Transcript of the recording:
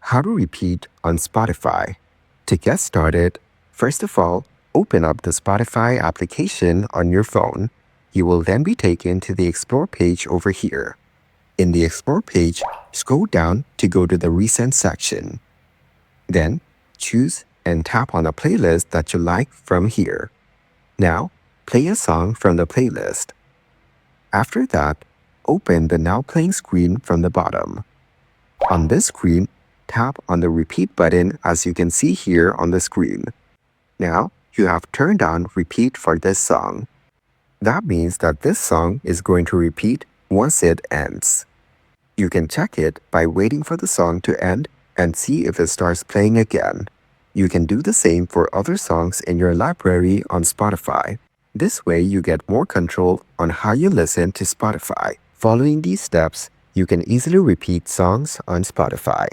How to repeat on Spotify. To get started, first of all, open up the Spotify application on your phone. You will then be taken to the Explore page over here. In the Explore page, scroll down to go to the Recent section. Then, choose and tap on a playlist that you like from here. Now, play a song from the playlist. After that, open the Now Playing screen from the bottom. On this screen, tap on the Repeat button as you can see here on the screen. Now, you have turned on Repeat for this song. That means that this song is going to repeat once it ends. You can check it by waiting for the song to end and see if it starts playing again. You can do the same for other songs in your library on Spotify. This way you get more control on how you listen to Spotify. Following these steps, you can easily repeat songs on Spotify.